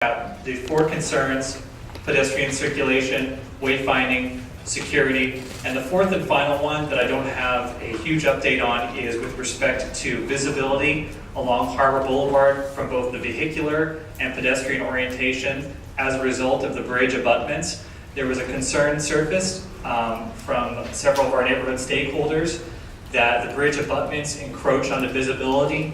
at the four concerns: pedestrian circulation, wayfinding, security, and the fourth and final one that I don't have a huge update on is with respect to visibility along Harbor Boulevard from both the vehicular and pedestrian orientation as a result of the bridge abutments. There was a concern surfaced from several of our neighborhood stakeholders that the bridge abutments encroach on the visibility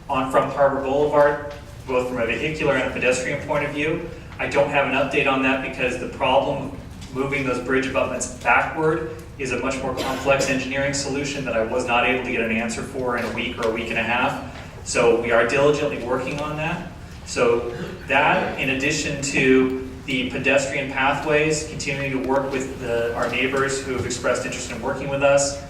from Harbor Boulevard, both from a vehicular and a pedestrian point of view. I don't have an update on that because the problem moving those bridge abutments backward is a much more complex engineering solution that I was not able to get an answer for in a week or a week and a half. So we are diligently working on that. So that, in addition to the pedestrian pathways, continuing to work with our neighbors who have expressed interest in working with us,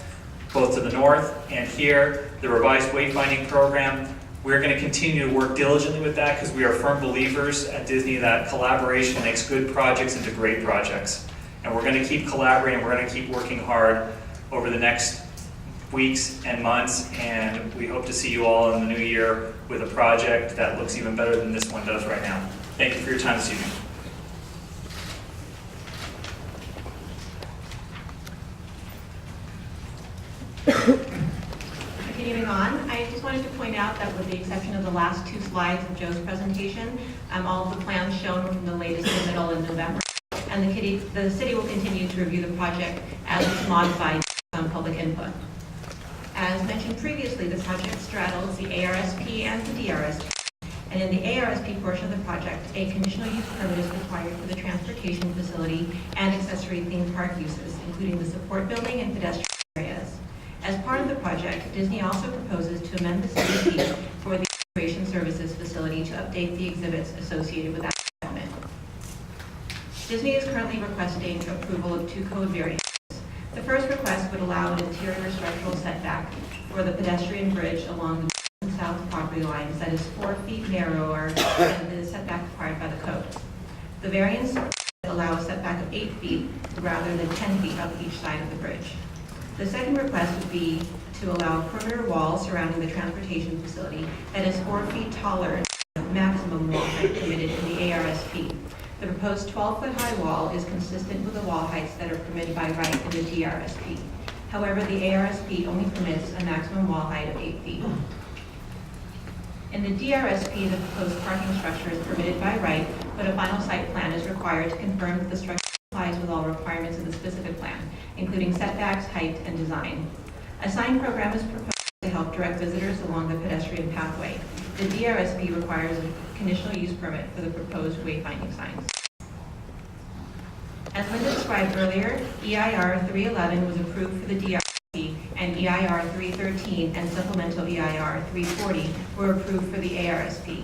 both to the north and here, the revised wayfinding program. We're going to continue to work diligently with that because we are firm believers at Disney that collaboration makes good projects into great projects. And we're going to keep collaborating, we're going to keep working hard over the next weeks and months, and we hope to see you all in the new year with a project that looks even better than this one does right now. Thank you for your time this evening. Continuing on, I just wanted to point out that with the exception of the last two slides of Joe's presentation, all of the plans shown were from the latest submittal in November, and the city will continue to review the project as it's modified on public input. As mentioned previously, the project straddles the ARSP and the DRSP, and in the ARSP portion of the project, a conditional use permit is required for the transportation facility and accessory theme park uses, including the support building and pedestrian areas. As part of the project, Disney also proposes to amend the CUP for the Operation Services facility to update the exhibits associated with that development. Disney is currently requesting approval of two code variances. The first request would allow an interior structural setback for the pedestrian bridge along the north and south property lines that is 4 feet narrower than the setback required by the code. The variance allows a setback of 8 feet rather than 10 feet up each side of the bridge. The second request would be to allow a perimeter wall surrounding the transportation facility that is 4 feet taller than the maximum wall height permitted in the ARSP. The proposed 12-foot high wall is consistent with the wall heights that are permitted by right in the DRSP. However, the ARSP only permits a maximum wall height of 8 feet. In the DRSP, the proposed parking structure is permitted by right, but a final site plan is required to confirm that the structure complies with all requirements of the specific plan, including setbacks, height, and design. A sign program is proposed to help direct visitors along the pedestrian pathway. The DRSP requires a conditional use permit for the proposed wayfinding signs. As Linda described earlier, EIR 311 was approved for the DRSP, and EIR 313 and supplemental EIR 340 were approved for the ARSP.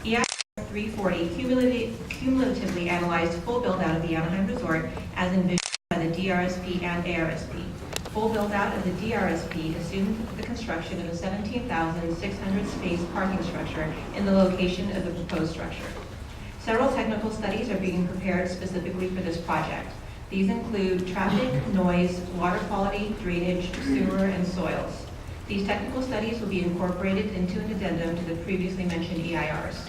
EIR 340 cumulatively analyzed full build-out of the Anaheim Resort as envisioned by the DRSP and ARSP. Full build-out of the DRSP assumed the construction of a 17,600 space parking structure in the location of the proposed structure. Several technical studies are being prepared specifically for this project. These include traffic, noise, water quality, drainage, sewer, and soils. These technical studies will be incorporated into an addendum to the previously mentioned EIRs.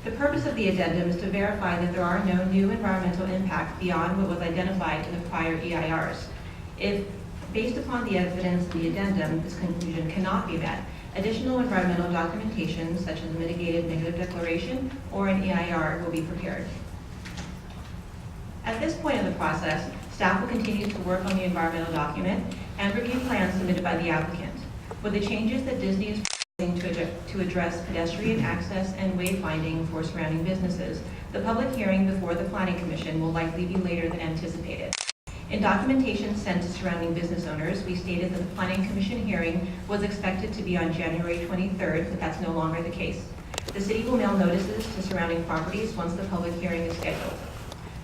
The purpose of the addendum is to verify that there are no new environmental impacts beyond what was identified in the prior EIRs. If, based upon the evidence in the addendum, this conclusion cannot be met, additional environmental documentation, such as a mitigated negative declaration or an EIR, will be prepared. At this point in the process, staff will continue to work on the environmental document and review plans submitted by the applicant. With the changes that Disney is to address pedestrian access and wayfinding for surrounding businesses, the public hearing before the Planning Commission will likely be later than anticipated. In documentation sent to surrounding business owners, we stated that the Planning Commission hearing was expected to be on January 23rd, but that's no longer the case. The city will mail notices to surrounding properties once the public hearing is scheduled.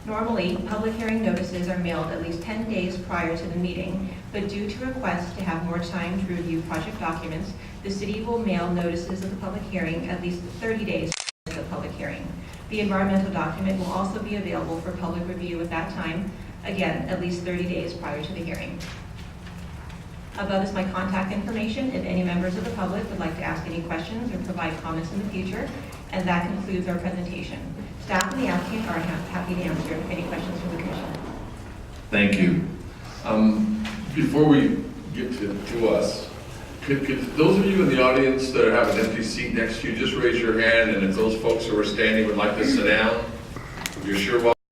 Normally, public hearing notices are mailed at least 10 days prior to the meeting, but due to requests to have more time to review project documents, the city will mail notices of the public hearing at least 30 days prior to the public hearing. The environmental document will also be available for public review at that time, again, at least 30 days prior to the hearing. Above is my contact information if any members of the public would like to ask any questions or provide comments in the future, and that concludes our presentation. Staff and the applicant are happy to answer any questions from the commission. Thank you. Before we get to us, could those of you in the audience that have an empty seat next to you, just raise your hand, and if those folks who are standing would like to sit down, you're sure welcome.